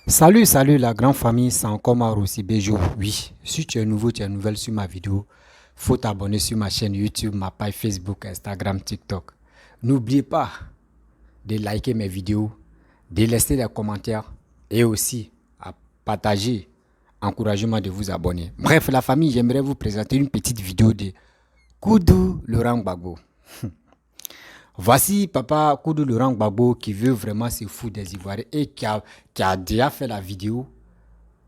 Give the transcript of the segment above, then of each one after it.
Salut, salut la grande famille, c'est encore Maroussi Bejo. Oui, si tu es nouveau, tu es nouvelle sur ma vidéo, faut t'abonner sur ma chaîne YouTube, ma page Facebook, Instagram, TikTok. N'oubliez pas de liker mes vidéos, de laisser des commentaires et aussi à partager, encouragement de vous abonner. Bref, la famille, j'aimerais vous présenter une petite vidéo de Koudou Laurent Gbagbo. Voici papa Koudou Laurent Gbagbo qui veut vraiment se foutre des Ivoiriens et qui a déjà fait la vidéo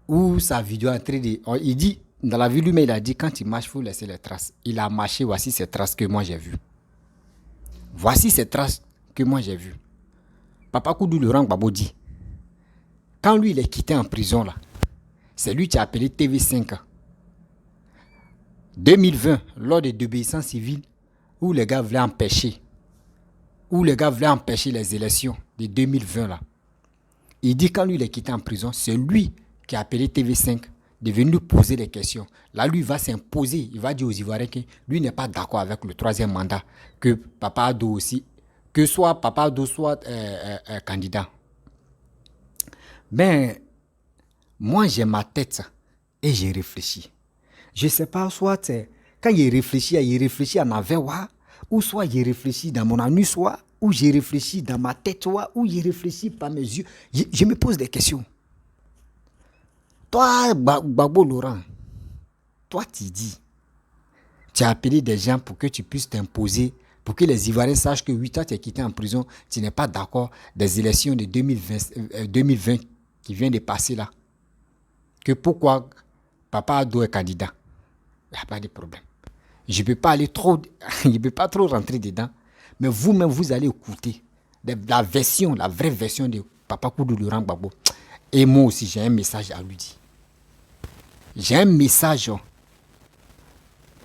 où sa vidéo est en train de... Il dit, dans la vidéo, mais il a dit, quand il marche, il faut laisser les traces. Il a marché, voici ces traces que moi j'ai vues. Voici ces traces que moi j'ai vues. Papa Koudou Laurent Gbagbo dit, quand lui, il est quitté en prison, là, c'est lui qui a appelé TV5. 2020, lors de désobéissance civile, où les gars voulaient empêcher, les élections de 2020, là. Il dit quand lui il est quitté en prison, c'est lui qui a appelé TV5 de venir poser des questions. Là, lui va s'imposer. Il va dire aux Ivoiriens que lui n'est pas d'accord avec le troisième mandat. Que Papa Ado aussi, que soit Papa Ado soit candidat. Mais moi, j'ai ma tête et j'ai réfléchi. Je ne sais pas, soit quand il réfléchit en Avewa, ou soit il réfléchit dans mon anus, soit, ou j'ai réfléchi dans ma tête, soit, ou j'ai réfléchi par mes yeux. Je me pose des questions. Toi, Gbagbo Laurent, toi, tu dis, tu as appelé des gens pour que tu puisses t'imposer, pour que les Ivoiriens sachent que oui, toi, tu es quitté en prison, tu n'es pas d'accord des élections de 2020 qui viennent de passer là. Que pourquoi Papa Ado est candidat. Il n'y a pas de problème. Je ne peux pas aller trop, je ne peux pas trop rentrer dedans, mais vous-même, vous allez écouter la version, la vraie version de Papa Koudou Laurent Gbagbo. Et moi aussi, j'ai un message à lui dire. J'ai un message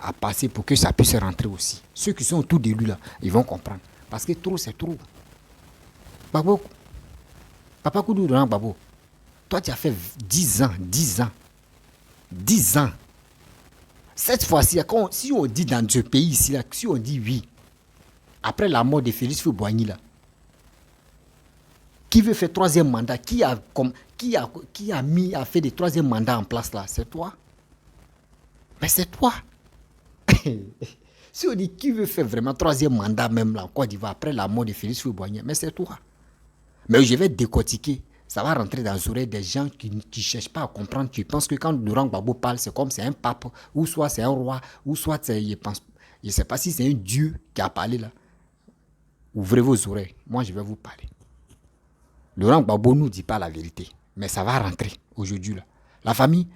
à passer pour que ça puisse rentrer aussi. Ceux qui sont autour de lui là, ils vont comprendre. Parce que trop, c'est trop. Babo, Papa Koudou Laurent Gbagbo, toi tu as fait 10 ans, 10 ans, 10 ans. Cette fois-ci, si on dit dans ce pays ici, là, si on dit oui, après la mort de Félix Fouboigny là, qui veut faire troisième mandat, qui a fait des troisième mandats en place là, c'est toi. Mais c'est toi. Si on dit qui veut faire vraiment troisième mandat même là en Côte d'Ivoire après la mort de Félix Fouboigny, mais c'est toi. Mais je vais décortiquer. Ça va rentrer dans les oreilles des gens qui ne cherchent pas à comprendre. Tu penses que quand Laurent Gbagbo parle, c'est comme c'est un pape, ou soit c'est un roi, ou soit c'est, je ne sais pas si c'est un dieu qui a parlé là. Ouvrez vos oreilles. Moi, je vais vous parler. Laurent Gbagbo ne nous dit pas la vérité. Mais ça va rentrer aujourd'hui là. La famille,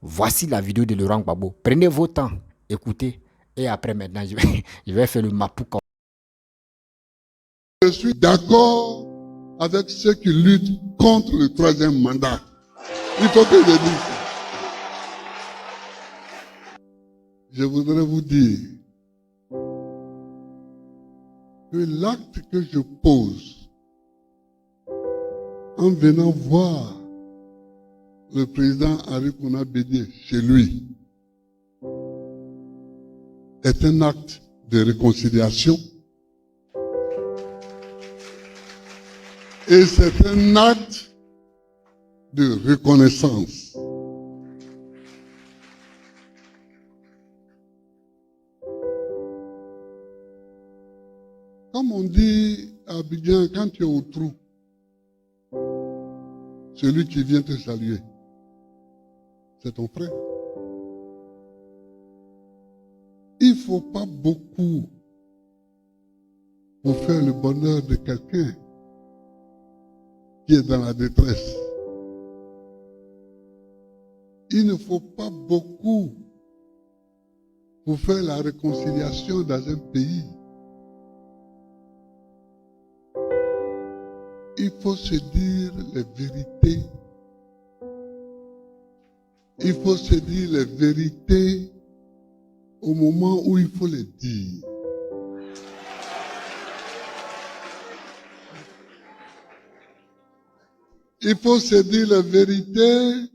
voici la vidéo de Laurent Gbagbo. Prenez vos temps, écoutez. Et après maintenant, je vais faire le mapou. Je suis d'accord avec ceux qui luttent contre le troisième mandat. Il faut que je dise ça. Je voudrais vous dire que l'acte que je pose en venant voir le président Arikouna Bédié chez lui est un acte de réconciliation et c'est un acte de reconnaissance. Comme on dit à Abidjan, quand tu es au trou, celui qui vient te saluer, c'est ton frère. Il ne faut pas beaucoup pour faire le bonheur de quelqu'un qui est dans la détresse. Il ne faut pas beaucoup pour faire la réconciliation dans un pays. Il faut se dire les vérités. Il faut se dire les vérités au moment où il faut les dire. Il faut se dire la vérité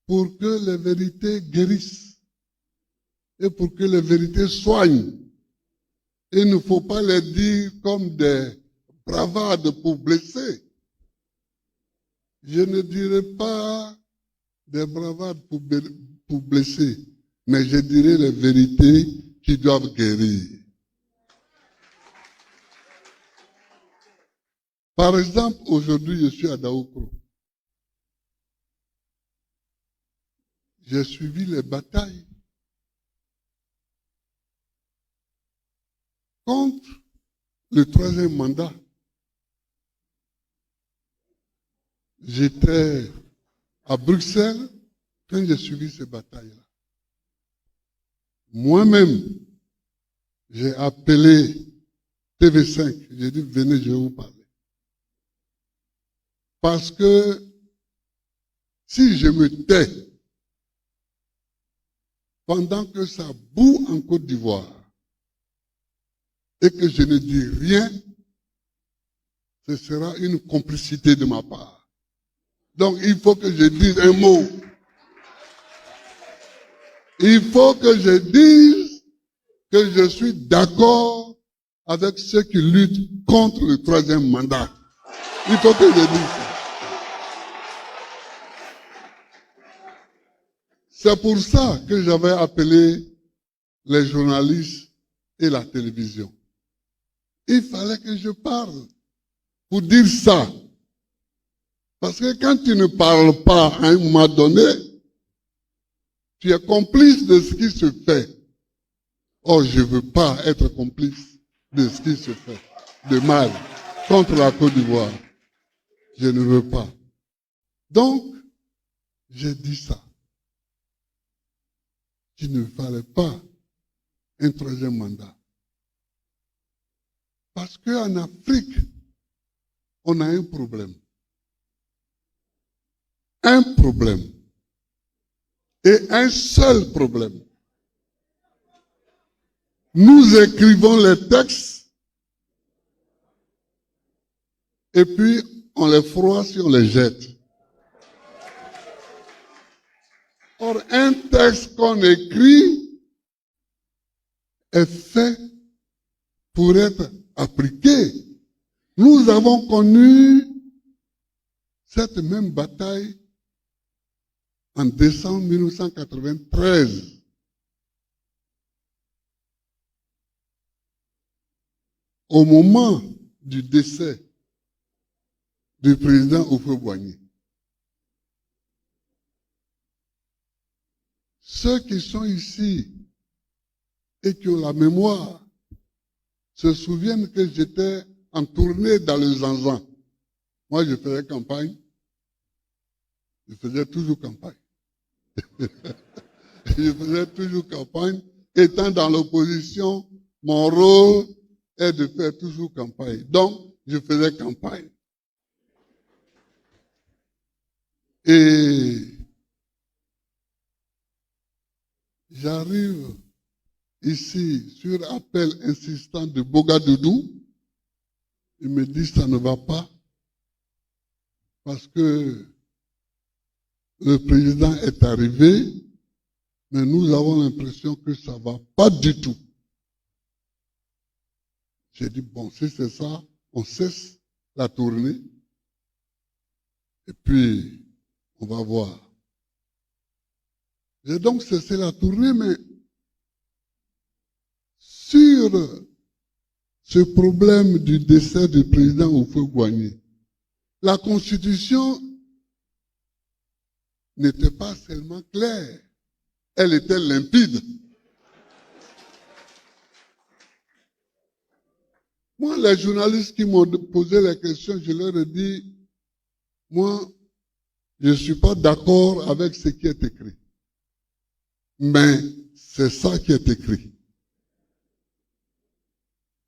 pour que les vérités guérissent et pour que les vérités soignent. Il ne faut pas les dire comme des bravades pour blesser. Je ne dirais pas des bravades pour blesser, mais je dirais les vérités qui doivent guérir. Par exemple, aujourd'hui, je suis à Daoukro. J'ai suivi les batailles contre le troisième mandat. J'étais à Bruxelles quand j'ai suivi ces batailles-là. Moi-même, j'ai appelé TV5. J'ai dit, venez, je vais vous parler. Parce que si je me tais pendant que ça boue en Côte d'Ivoire et que je ne dis rien, ce sera une complicité de ma part. Donc il faut que je dise un mot. Il faut que je dise que je suis d'accord avec ceux qui luttent contre le troisième mandat. Il faut que je dise ça. C'est pour ça que j'avais appelé les journalistes et la télévision. Il fallait que je parle pour dire ça. Parce que quand tu ne parles pas à un moment donné, tu es complice de ce qui se fait. Or, je ne veux pas être complice de ce qui se fait de mal contre la Côte d'Ivoire. Je ne veux pas. Donc, j'ai dit ça. Qu'il ne fallait pas un troisième mandat. Parce qu'en Afrique, on a un problème. Un problème. Et un seul problème. Nous écrivons les textes et puis on les froisse et on les jette. Or, un texte qu'on écrit est fait pour être appliqué. Nous avons connu cette même bataille en décembre 1993. Au moment du décès du président Houphouët-Boigny. Ceux qui sont ici et qui ont la mémoire se souviennent que j'étais en tournée dans le Zanzan. Moi, je faisais campagne. Je faisais toujours campagne. Je faisais toujours campagne. Étant dans l'opposition, mon rôle est de faire toujours campagne. Donc, je faisais campagne. Et j'arrive ici sur appel insistant de Bogadoudou. Il me dit ça ne va pas parce que le président est arrivé, mais nous avons l'impression que ça ne va pas du tout. J'ai dit, bon, si c'est ça, on cesse la tournée et puis on va voir. J'ai donc cessé la tournée, mais sur ce problème du décès du président Houphouët-Boigny, la Constitution n'était pas seulement claire, elle était limpide. Moi, les journalistes qui m'ont posé la question, je leur ai dit, moi, je ne suis pas d'accord avec ce qui est écrit. Mais c'est ça qui est écrit.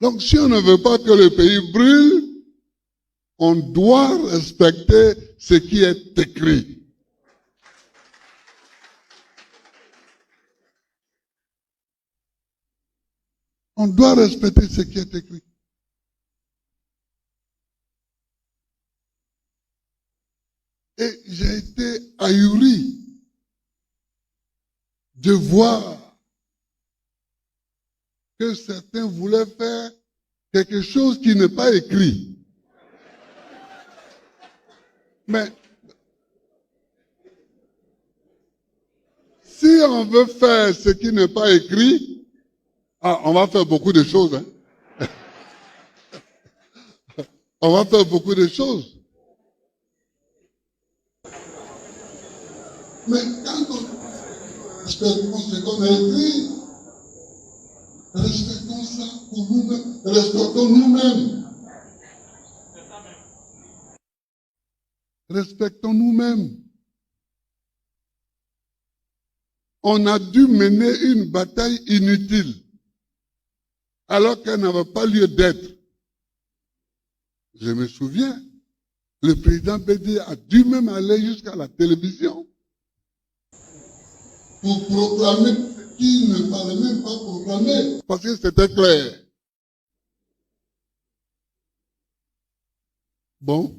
Donc, si on ne veut pas que le pays brûle, on doit respecter ce qui est écrit. On doit respecter ce qui est écrit. Et j'ai été ahuri de voir que certains voulaient faire quelque chose qui n'est pas écrit. Mais si on veut faire ce qui n'est pas écrit, on va faire beaucoup de choses. Hein. On va faire beaucoup de choses. Mais quand on respectons ce qu'on a écrit, respectons ça pour nous-mêmes, respectons nous-mêmes. Respectons nous-mêmes. On a dû mener une bataille inutile, alors qu'elle n'avait pas lieu d'être. Je me souviens, le président Bédié a dû même aller jusqu'à la télévision pour proclamer ce qu'il ne fallait même pas proclamer, parce que c'était clair. Bon,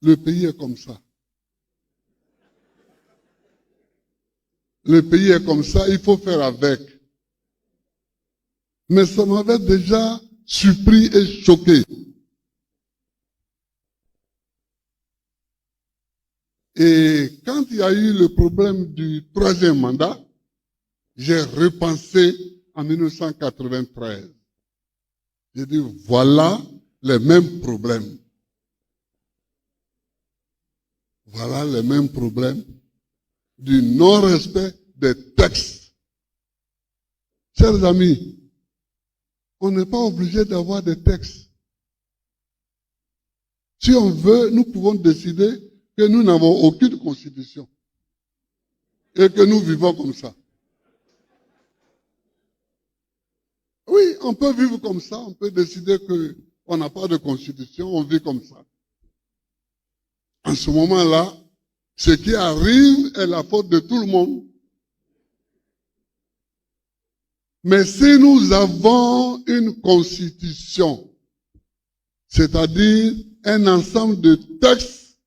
le pays est comme ça. Le pays est comme ça, il faut faire avec. Mais ça m'avait déjà surpris et choqué. Et quand il y a eu le problème du troisième mandat, j'ai repensé en 1993. J'ai dit, voilà les mêmes problèmes. Voilà les mêmes problèmes du non-respect des textes. Chers amis, on n'est pas obligé d'avoir des textes. Si on veut, nous pouvons décider que nous n'avons aucune constitution et que nous vivons comme ça. Oui, on peut vivre comme ça, on peut décider qu'on n'a pas de constitution, on vit comme ça. En ce moment-là, ce qui arrive est la faute de tout le monde. Mais si nous avons une constitution, c'est-à-dire un ensemble de textes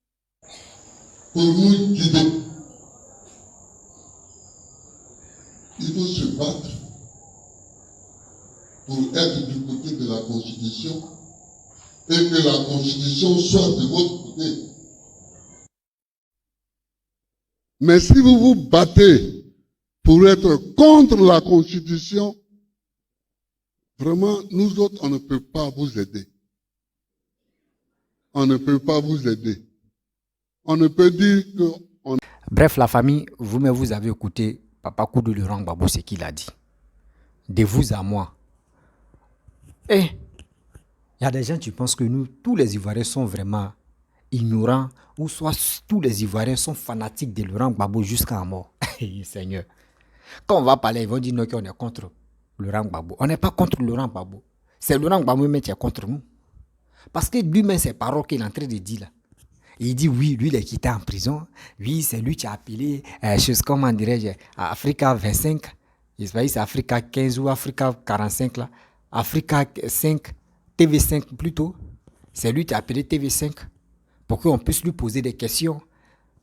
pour nous guider, il faut se battre pour être du côté de la Constitution et que la Constitution soit de votre côté. Mais si vous vous battez pour être contre la Constitution, vraiment, nous autres, on ne peut pas vous aider. On ne peut pas vous aider. On ne peut dire que... Bref, la famille, vous-même, vous avez écouté Papa Koudou Laurent Gbagbo, ce qu'il a dit. De vous à moi. Et il y a des gens qui pensent que nous, tous les Ivoiriens sont vraiment ignorants, ou soit tous les Ivoiriens sont fanatiques de Laurent Gbagbo jusqu'à mort. Seigneur. Quand on va parler, ils vont dire non, qu'on est contre Laurent Gbagbo. On n'est pas contre Laurent Gbagbo. C'est Laurent Gbagbo même qui est contre nous. Parce que lui-même, ses paroles qu'il est en train de dire là. Il dit oui, lui, il est quitté en prison. Oui, c'est lui qui a appelé, comment dirais-je, Africa 25. Je sais pas si c'est Africa 15 ou Africa 45 là. Africa 5, TV5 plutôt. C'est lui qui a appelé TV5 pour qu'on puisse lui poser des questions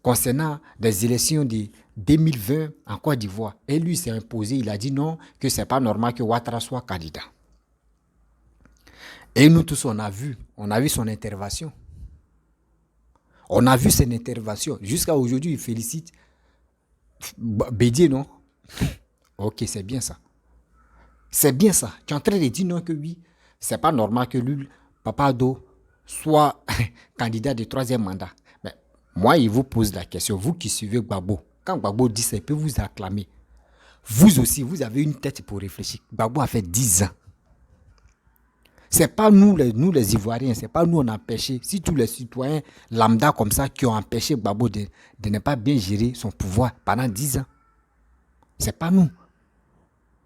concernant des élections de 2020 en Côte d'Ivoire. Et lui s'est imposé, il a dit non, que c'est pas normal que Ouattara soit candidat. Et nous tous, on a vu son intervention. On a vu son intervention. Jusqu'à aujourd'hui, il félicite Bédié, non? Ok, c'est bien ça. C'est bien ça. Tu es en train de dire non que oui, c'est pas normal que lui, Papa Ado, soit candidat de troisième mandat. Mais moi, il vous pose la question, vous qui suivez Gbagbo, quand Gbagbo dit ça, il peut vous acclamer. Vous aussi, vous avez une tête pour réfléchir. Gbagbo a fait 10 ans. C'est pas nous les Ivoiriens, c'est pas nous on a empêché. Si tous les citoyens lambda comme ça qui ont empêché Gbagbo de ne pas bien gérer son pouvoir pendant 10 ans. C'est pas nous.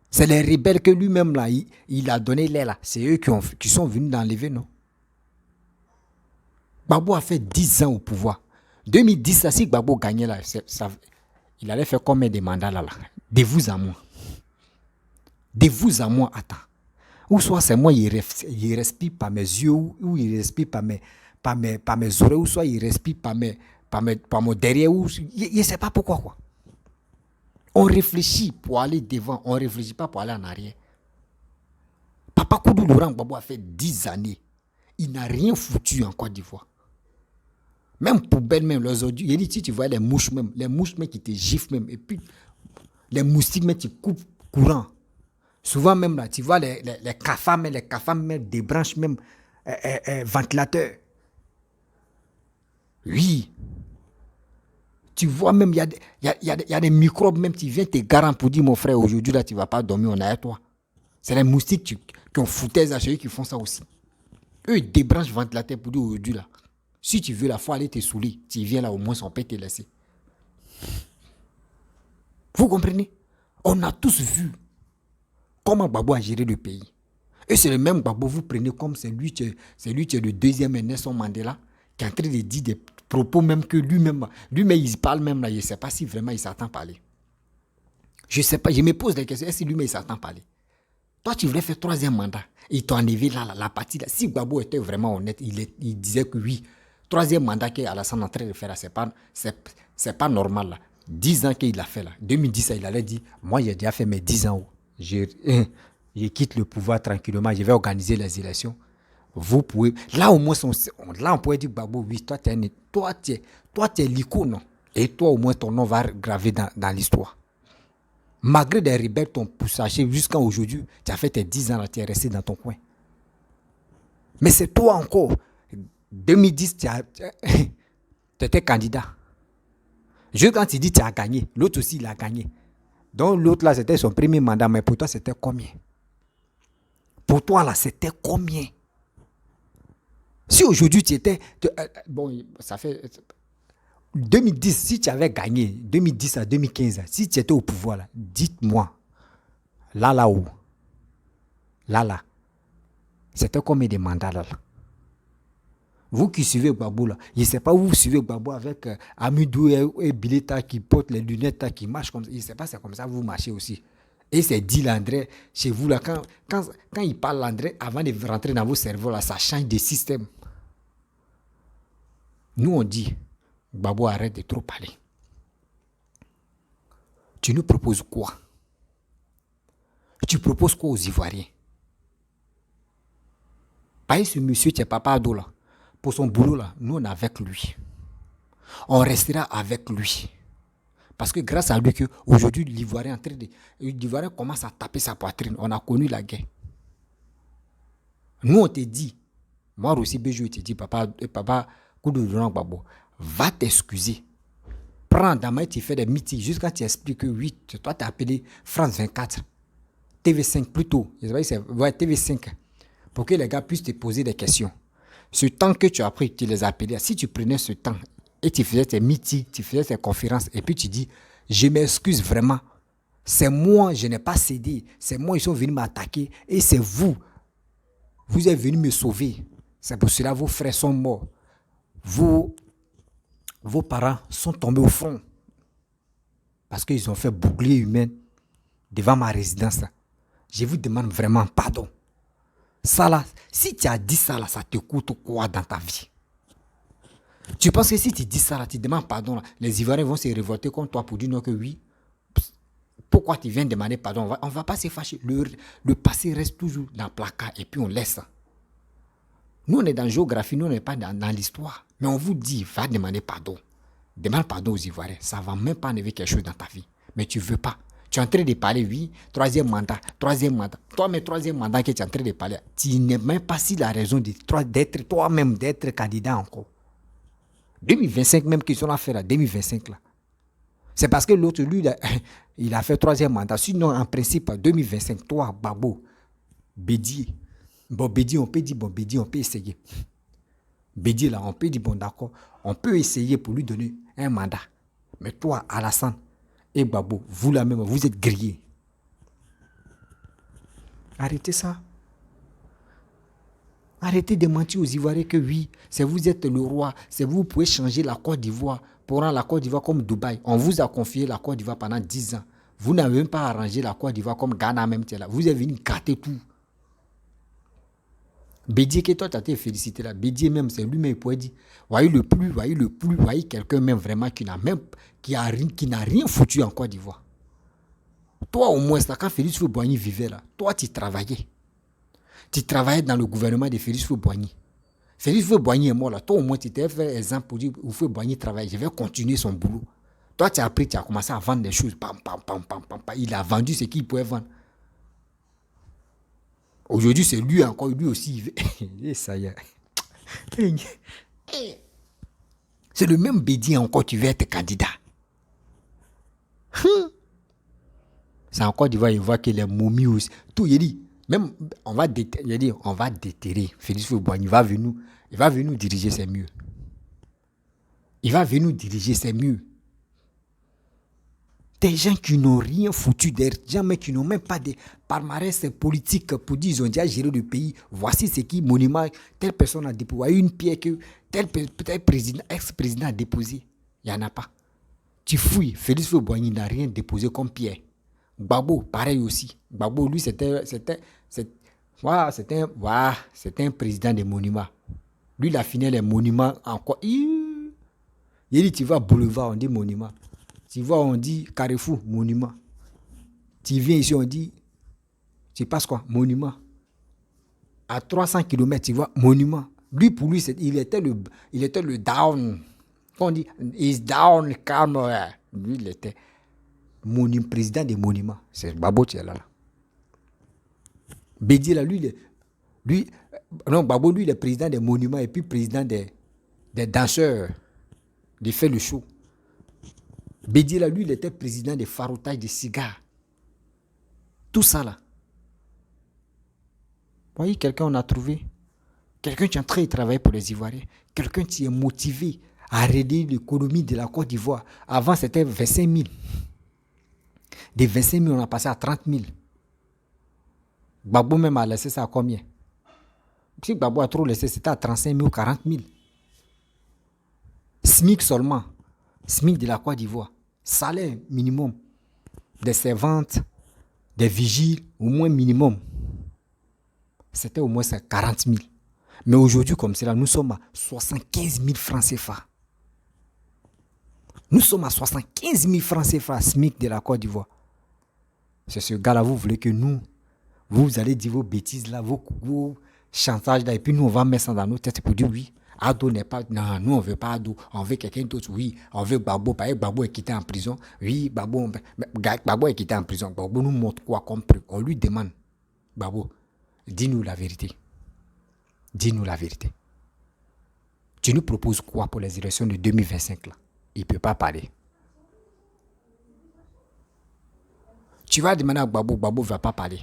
C'est les rebelles que lui-même là, il a donné l'air là. C'est eux qui sont venus d'enlever, non? Gbagbo a fait 10 ans au pouvoir. 2010, si Gbagbo gagnait là, il allait faire combien de mandats là? De vous à moi. De vous à moi, attends. Ou soit c'est moi, il respire par mes yeux, ou il respire par mes oreilles, ou soit il respire par mon derrière, ou je ne sais pas pourquoi quoi. On réfléchit pour aller devant, on ne réfléchit pas pour aller en arrière. Papa Koudou Laurent Gbagbo a fait 10 années. Il n'a rien foutu en Côte d'Ivoire. Même poubelle, même les ordures. Il dit, si tu vois les mouches même qui te giflent même, et puis les moustiques même qui coupent courant. Souvent même là, tu vois les cafards même débranchent même ventilateur. Oui. Tu vois même, il y a des microbes même qui viennent te garantir pour dire, mon frère, aujourd'hui là, tu ne vas pas dormir, on est à toi. C'est les moustiques qui ont foutaise à ceux qui font ça aussi. Eux, ils débranchent le ventilateur pour dire aujourd'hui là. Si tu veux, la fois aller te saouler, tu viens là, au moins, on peut te laisser. Vous comprenez? On a tous vu comment Gbagbo a géré le pays. Et c'est le même Gbagbo, vous prenez comme c'est lui qui est le deuxième Nelson Mandela, qui est en train de dire des propos même que lui-même, il parle même là, je ne sais pas si vraiment il s'attend à parler. Je ne sais pas, je me pose des questions, est-ce que lui-même il s'attend à parler? Toi, tu voulais faire 3e mandat. Il t'a enlevé là, la partie là. Si Gbagbo était vraiment honnête, il disait que oui, 3e mandat qu'Alassane est en train de faire là, c'est pas normal là. 10 ans qu'il a fait là. 2010, il allait dire, moi j'ai déjà fait mes 10 ans. Je quitte le pouvoir tranquillement, je vais organiser les élections. Vous pouvez, là au moins, là on pourrait dire, Gbagbo, oui, toi tu es l'icône. Et toi au moins ton nom va graver dans l'histoire. Malgré des rebelles t'ont poussé jusqu'à aujourd'hui, tu as fait tes 10 ans là, tu es resté dans ton coin. Mais c'est toi encore. 2010, tu étais candidat. Juste quand tu dis tu as gagné, l'autre aussi il a gagné. Donc l'autre là, c'était son premier mandat, mais pour toi, c'était combien? Pour toi là, c'était combien? Si aujourd'hui tu étais... bon, ça fait... 2010, si tu avais gagné, 2010 à 2015, si tu étais au pouvoir, là, dites-moi, là-haut, là, c'était combien de mandats là? Vous qui suivez Gbagbo là, je ne sais pas où vous suivez Gbagbo avec Amidou et Bileta qui portent les lunettes, qui marchent comme ça. Je ne sais pas, c'est comme ça que vous marchez aussi. Et c'est dit l'André, chez vous là, quand il parle l'André, avant de rentrer dans vos cerveaux là, ça change de système. Nous on dit, Gbagbo, arrête de trop parler. Tu nous proposes quoi? Tu proposes quoi aux Ivoiriens? Pareil, ce monsieur, tu es Papa Ado là. Pour son boulot là, nous on est avec lui. On restera avec lui. Parce que grâce à lui, aujourd'hui, l'Ivoirien commence à taper sa poitrine. On a connu la guerre. Nous on te dit, moi aussi, Béjou, te dit, Papa Koudou Laurent Gbagbo, va t'excuser. Prends ta main, tu fais des meetings jusqu'à tu expliques que oui, toi tu as appelé France 24, TV5 plutôt, TV5, pour que les gars puissent te poser des questions. Ce temps que tu as pris, tu les as appelés. Si tu prenais ce temps et tu faisais tes meetings, tu faisais tes conférences, et puis tu dis, je m'excuse vraiment. C'est moi, je n'ai pas cédé. C'est moi, ils sont venus m'attaquer. Et c'est vous. Vous êtes venus me sauver. C'est pour cela que vos frères sont morts. Vos parents sont tombés au fond. Parce qu'ils ont fait bouclier humain devant ma résidence. Je vous demande vraiment pardon. Ça là, si tu as dit ça là, ça te coûte quoi dans ta vie? Tu penses que si tu dis ça là, tu demandes pardon là, les Ivoiriens vont se révolter contre toi pour dire non que oui. Pourquoi tu viens demander pardon? On va pas se fâcher. Le passé reste toujours dans le placard et puis on laisse ça. Nous on est dans la géographie, nous on n'est pas dans l'histoire. Mais on vous dit, va demander pardon. Demande pardon aux Ivoiriens. Ça ne va même pas enlever quelque chose dans ta vie. Mais tu ne veux pas. Tu es en train de parler, oui, 3e mandat. Toi, mais 3e mandat que tu es en train de parler, tu n'es même pas si la raison d'être toi-même, d'être candidat encore. 2025 même qu'ils sont là faire, 2025 là. C'est parce que l'autre, lui, il a fait 3e mandat. Sinon, en principe, 2025, toi, Gbagbo, Bédié. Bon, Bédié, on peut dire, bon, Bédié, on peut essayer. Bédié, là, on peut dire, bon, d'accord, on peut essayer pour lui donner un mandat. Mais toi, Alassane et Gbagbo, vous là même, vous êtes grillés. Arrêtez ça. Arrêtez de mentir aux Ivoiriens que oui, c'est vous êtes le roi, c'est vous pouvez changer la Côte d'Ivoire pour rendre la Côte d'Ivoire comme Dubaï. On vous a confié la Côte d'Ivoire pendant 10 ans. Vous n'avez même pas arrangé la Côte d'Ivoire comme Ghana même. Là. Vous êtes venu gâter tout. Bédié, que toi, tu as été félicité là. Bédié même, c'est lui-même qui pourrait dire, voyez quelqu'un même vraiment qui n'a rien foutu en Côte d'Ivoire. Toi, au moins, quand Félix Houphouët-Boigny vivait là, toi, tu travaillais. Tu travaillais dans le gouvernement de Félix Houphouët-Boigny. Félix Houphouët-Boigny est mort là. Toi, au moins, tu t'es fait exemple pour dire Houphouët-Boigny travaille. Je vais continuer son boulot. Toi, tu as appris, tu as commencé à vendre des choses. Pam, pam, pam, pam, pam, pam. Il a vendu ce qu'il pouvait vendre. Aujourd'hui, c'est lui encore, lui aussi. Et ça y est. C'est le même Bédi encore, tu veux être candidat. C'est encore d'Ivoire, il voit que les momies aussi. Tout, il dit, même, on va déterrer. Félix Houphouët-Boigny, il va venir nous diriger, c'est mieux. Il va venir nous diriger, c'est mieux. Des gens qui n'ont rien foutu, des gens mais qui n'ont même pas de palmarès politique pour dire ils ont déjà géré le pays. Voici ce qui monument, telle personne a déposé, une pierre que tel président, ex-président a déposé. Il n'y en a pas. Tu fouilles, Félix Houphouët-Boigny n'a rien déposé comme pierre. Gbagbo, pareil aussi. Gbagbo, lui, c'était un président des monuments. Lui, il a fini les monuments encore. Il dit, tu vas boulevard, on dit monument. Tu vois, on dit Carrefour, monument. Tu viens ici, on dit, tu passes quoi? Monument. À 300 km, tu vois, monument. Lui, pour lui, il était le down. On dit, is down, calme. Lui, il était président des monuments. C'est Gbagbo qui est là. Bédi, là, Gbagbo, lui, il est président des monuments et puis président des danseurs. Il fait le show. Bédi, là, lui, il était président des farotages de cigares. Tout ça, là. Vous voyez, quelqu'un, on a trouvé. Quelqu'un qui est en train de travailler pour les Ivoiriens. Quelqu'un qui est motivé à aider l'économie de la Côte d'Ivoire. Avant, c'était 25 000. Des 25 000, on a passé à 30 000. Gbagbo même a laissé ça à combien? Si Gbagbo a trop laissé, c'était à 35 000 ou 40 000. SMIC seulement. SMIC de la Côte d'Ivoire. Salaire minimum. Des servantes, des vigiles, au moins minimum. C'était au moins 40 000. Mais aujourd'hui, comme c'est là, nous sommes à 75 000 francs CFA. Nous sommes à 75 000 francs CFA, SMIC de la Côte d'Ivoire. C'est ce gars-là, vous voulez que nous, vous allez dire vos bêtises là, vos chantages là, et puis nous, on va mettre ça dans nos têtes pour dire oui. Ado n'est pas. Non, nous, on ne veut pas Ado. On veut quelqu'un d'autre. Oui, on veut Gbagbo. Parce que Gbagbo est quitté en prison. Oui, Gbagbo est quitté en prison. Gbagbo nous montre quoi comme preuve? On lui demande, Gbagbo, dis-nous la vérité. Dis-nous la vérité. Tu nous proposes quoi pour les élections de 2025 là? Il ne peut pas parler. Tu vas demander à Gbagbo, Gbagbo ne va pas parler.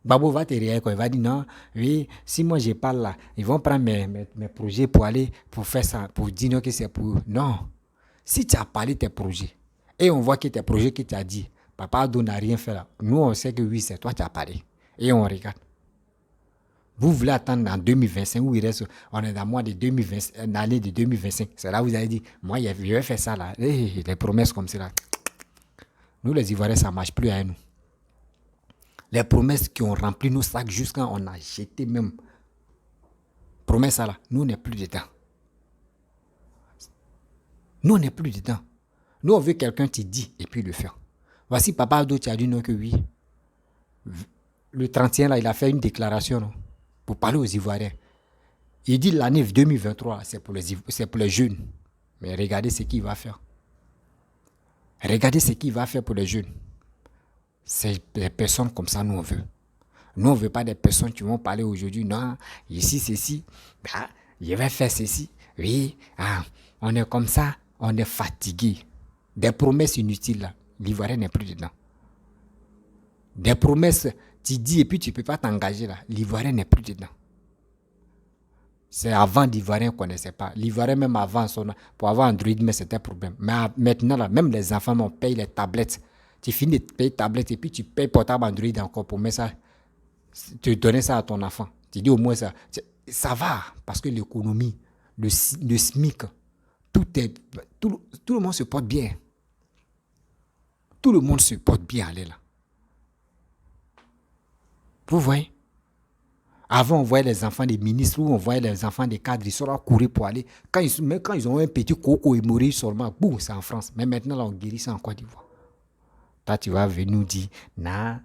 Gbagbo va te réagir quand il va dire non, oui, si moi je parle là, ils vont prendre mes projets pour aller, pour faire ça, pour dire non que c'est pour eux. Non. Si tu as parlé tes projets, et on voit que tes projets que tu as dit, Papa Ado n'a rien fait là, nous on sait que oui, c'est toi qui as parlé. Et on regarde. Vous voulez attendre en 2025 où il reste, on est dans le mois de 2020, l'année de 2025. C'est là où vous avez dit, moi je vais faire ça là. Et les promesses comme ça là. Nous les Ivoiriens, ça ne marche plus à nous. Les promesses qui ont rempli nos sacs jusqu'à on a jeté même. Promesses là, nous on n'est plus dedans. Nous on n'est plus dedans. Nous on veut quelqu'un qui dit et puis le fait. Voici Papa Ado qui a dit non que oui. Le 31 là, il a fait une déclaration non, pour parler aux Ivoiriens. Il dit l'année 2023, c'est pour les jeunes. Mais regardez ce qu'il va faire. Regardez ce qu'il va faire pour les jeunes. C'est des personnes comme ça, nous on veut. Nous on ne veut pas des personnes qui vont parler aujourd'hui. Non, ici, ceci. Je vais faire ceci. Oui, on est comme ça. On est fatigué. Des promesses inutiles là. L'Ivoirien n'est plus dedans. Des promesses, tu dis et puis tu ne peux pas t'engager là. L'Ivoirien n'est plus dedans. C'est avant l'Ivoirien qu'on ne connaissait pas. L'Ivoirien même avant, pour avoir Android, mais c'était un problème. Mais maintenant, là, même les enfants, on paye les tablettes. Tu finis de payer tablette et puis tu payes portable Android encore pour mettre ça. Tu donnes ça à ton enfant. Tu dis au moins ça. Ça va parce que l'économie, le SMIC, tout le monde se porte bien. Tout le monde se porte bien, allez là. Vous voyez? Avant, on voyait les enfants des ministres ou on voyait les enfants des cadres, ils sont là courir pour aller. Même quand ils ont un petit coco et mourir seulement, boum, c'est en France. Mais maintenant, là, on guérit ça en Côte d'Ivoire. Toi, tu vas venir nous dire, non,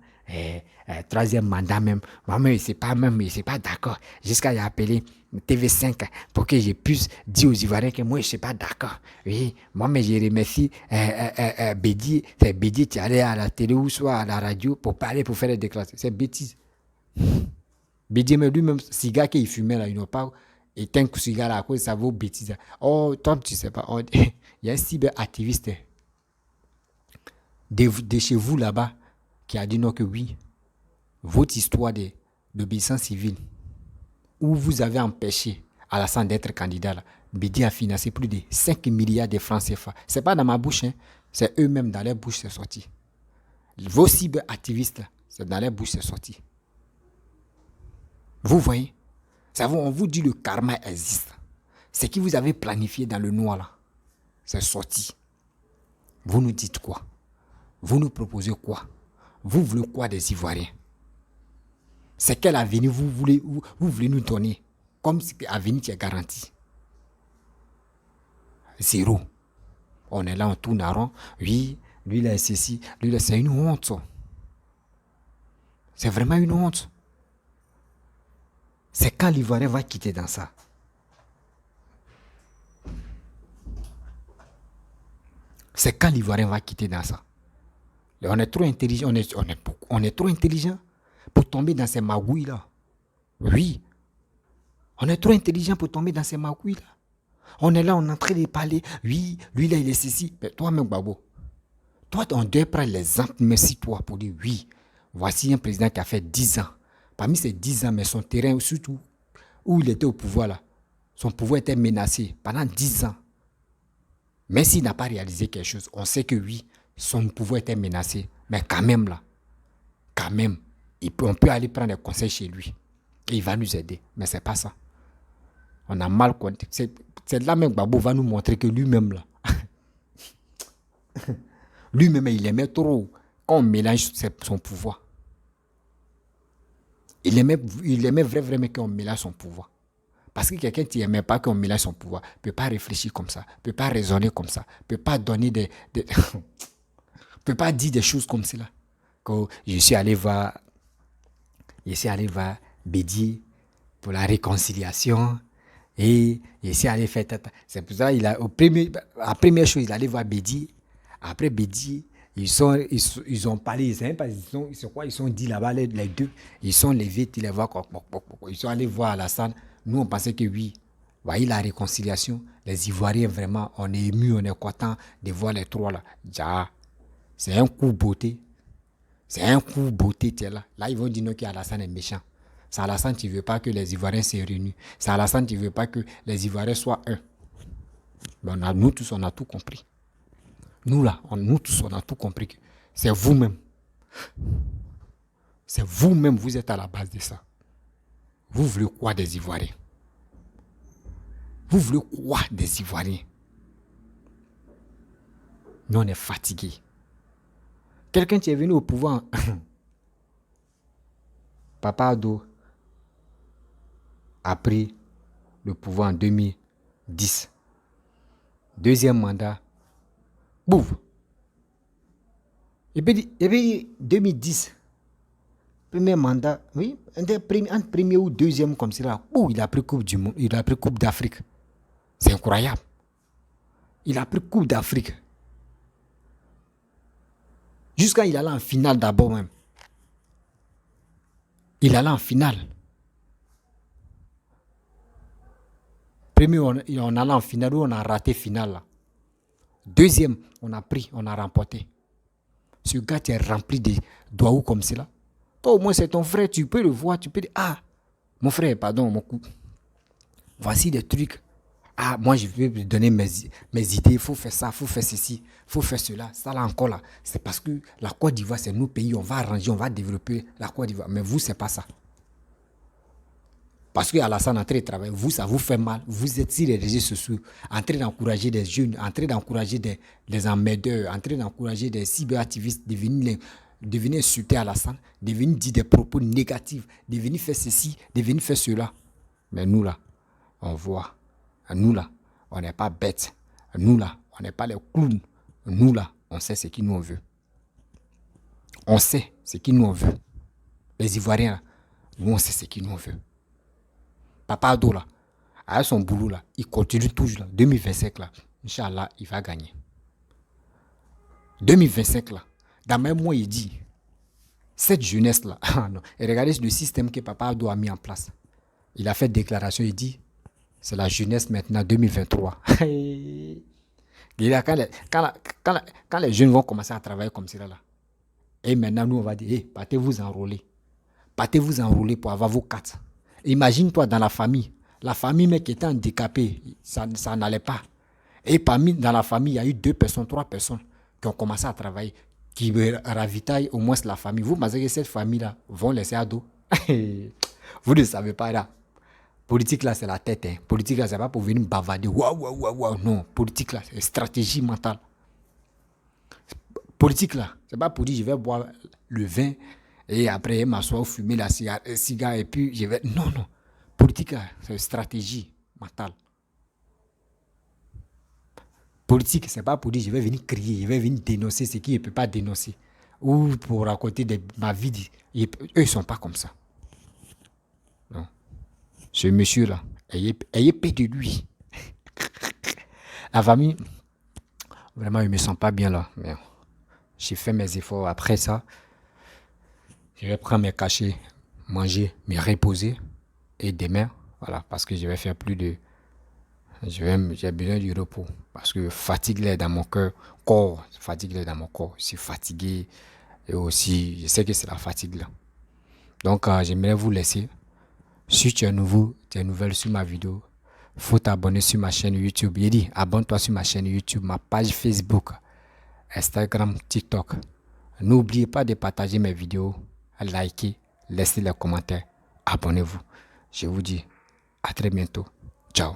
troisième mandat même. Moi-même, je ne suis pas d'accord. Jusqu'à y appeler TV5 pour que je puisse dire aux Ivoiriens que moi, je ne suis pas d'accord. Oui, moi-même, je remercie Bédi. C'est Bédi qui allait à la télé ou soit à la radio pour parler, pour faire des déclarations. C'est bêtise. Bédi, mais lui-même, cigare qu'il fumait là, il n'a pas éteint le cigare là, à cause ça vaut bêtise. Oh, toi, tu ne sais pas. Oh, il y a un cyberactiviste de chez vous là-bas qui a dit non que oui, votre histoire d'obéissance civile, où vous avez empêché Alassane d'être candidat, là, Bédi a financé plus de 5 milliards de francs CFA. Ce n'est pas dans ma bouche, hein, c'est eux-mêmes dans leur bouche, c'est sorti. Vos cyberactivistes, là, c'est dans leur bouche, c'est sorti. Vous voyez, on vous dit le karma existe. Ce que vous avez planifié dans le noir, là, c'est sorti. Vous nous dites quoi? Vous nous proposez quoi? Vous voulez quoi des Ivoiriens? C'est quel avenir vous voulez nous donner? Comme si l'avenir qui est garanti. Zéro. On est là, on tourne en rond. Oui, lui là, ceci. Lui là, c'est une honte. C'est vraiment une honte. C'est quand l'Ivoirien va quitter dans ça. C'est quand l'Ivoirien va quitter dans ça. On est trop intelligent, on est trop intelligent pour tomber dans ces magouilles-là. Oui. On est trop intelligent pour tomber dans ces magouilles-là. On est là, on est en train de parler. Oui, lui là, il est ceci. Mais toi-même, Babo, toi, on doit prendre l'exemple, merci toi, pour dire oui, voici un président qui a fait 10 ans. Parmi ces 10 ans, mais son terrain, surtout où il était au pouvoir, là, son pouvoir était menacé pendant 10 ans. Même s'il n'a pas réalisé quelque chose, on sait que oui, son pouvoir était menacé. Mais quand même, là, quand même, on peut aller prendre des conseils chez lui. Et il va nous aider. Mais ce n'est pas ça. On a mal compté. C'est là même que Babo va nous montrer que lui-même, là, lui-même, il aimait trop quand on mélange son pouvoir. Il aimait vraiment qu'on mélange son pouvoir. Parce que quelqu'un qui n'aimait pas qu'on mélange son pouvoir ne peut pas réfléchir comme ça, ne peut pas raisonner comme ça, ne peut pas donner peut pas dire des choses comme cela. Quand je suis allé voir Bédi pour la réconciliation et je suis allé faire tata. C'est pour ça la première chose, il allait voir Bédi. Après Bédi, ils ont parlé, ils sont dit là-bas les deux, ils sont levés, ils les voient, ils sont allés voir Alassane. Nous on pensait que oui, voyez la réconciliation, les Ivoiriens vraiment, on est émus, on est content de voir les trois là. Ja, c'est un coup beauté. C'est un coup beauté, tu es là. Là, ils vont dire non, qu'Alassane est méchant. C'est Alassane qui ne veut pas que les Ivoiriens se réunissent. C'est Alassane qui ne veut pas que les Ivoiriens soient un. Mais nous tous, on a tout compris. Nous tous, on a tout compris. Que c'est vous-même. C'est vous-même, vous êtes à la base de ça. Vous voulez quoi des Ivoiriens? Vous voulez quoi des Ivoiriens? Nous, on est fatigués. Quelqu'un qui est venu au pouvoir, Papa Ado a pris le pouvoir en 2010. Deuxième mandat, bouf. Et puis 2010, premier mandat, oui, entre premier ou deuxième comme cela, il a pris Coupe du Monde, il a pris Coupe d'Afrique. C'est incroyable. Il a pris Coupe d'Afrique. Jusqu'à il allait en finale d'abord même. Il allait en finale. Premier, on allait en finale où on a raté finale là. Deuxième, on a pris, on a remporté. Ce gars qui est rempli de doigts comme cela. Toi au moins c'est ton frère, tu peux le voir, tu peux dire, ah, mon frère, pardon, mon coup. Voici des trucs. Ah, moi je vais donner mes idées, il faut faire ça, il faut faire ceci, il faut faire cela, ça là encore là. C'est parce que la Côte d'Ivoire, c'est nos pays, on va arranger, on va développer la Côte d'Ivoire. Mais vous, c'est pas ça. Parce que Alassane en train de travailler, vous, ça vous fait mal. Vous êtes sur les réseaux sociaux, en train d'encourager des jeunes, en train d'encourager des emmerdeurs, en train d'encourager des cyberactivistes de venir insulter Alassane, de venir dire des propos négatifs, de venir faire ceci, de venir faire cela. Mais nous là, on voit. Nous là, on n'est pas bêtes. Nous là, on n'est pas les clowns. Nous là, on sait ce qu'il nous veut. On sait ce que nous on veut. Les Ivoiriens, là, nous on sait ce que nous on veut. Papa Ado, là, avec son boulot, là, il continue toujours. Là. 2025, là, Inch'Allah, il va gagner. 2025, là, dans même mois, il dit, cette jeunesse-là, et regardez le système que Papa Ado a mis en place. Il a fait déclaration, il dit, c'est la jeunesse maintenant 2023. Quand les jeunes vont commencer à travailler comme cela, là, et maintenant, nous, on va dire, hey, partez-vous enrôler. Partez-vous enrôler pour avoir vos cartes. Imagine-toi dans la famille mais qui était handicapée, ça n'allait pas. Et dans la famille, il y a eu 2 personnes, 3 personnes qui ont commencé à travailler, qui ravitaillent au moins la famille. Vous pensez que cette famille-là vont laisser à dos? Vous ne savez pas là. Politique là, c'est la tête. Hein. Politique là, c'est pas pour venir bavarder. Waouh. Non, politique là, c'est stratégie mentale. Politique là, c'est pas pour dire je vais boire le vin et après m'asseoir, fumer la cigare et puis je vais. Non. Politique là, c'est stratégie mentale. Politique, c'est pas pour dire je vais venir crier, je vais venir dénoncer ce qui ne peut pas dénoncer. Ou pour raconter ma vie. Eux, ils ne sont pas comme ça. Non. Ce monsieur-là, ayez paix de lui. La famille, vraiment, ils ne me sentent pas bien là. Mais j'ai fait mes efforts. Après ça, je vais prendre mes cachets, manger, me reposer. Et demain, voilà, parce que je vais faire plus de... J'ai besoin du repos. Parce que fatigue là dans mon corps. Fatigue là dans mon corps. Je suis fatigué. Et aussi, je sais que c'est la fatigue là. Donc, j'aimerais vous laisser. Si tu es nouveau, tu es nouvelle sur ma vidéo, faut t'abonner sur ma chaîne YouTube. Il dit, abonne-toi sur ma chaîne YouTube, ma page Facebook, Instagram, TikTok. N'oubliez pas de partager mes vidéos, liker, laisser les commentaires, abonnez-vous. Je vous dis à très bientôt. Ciao.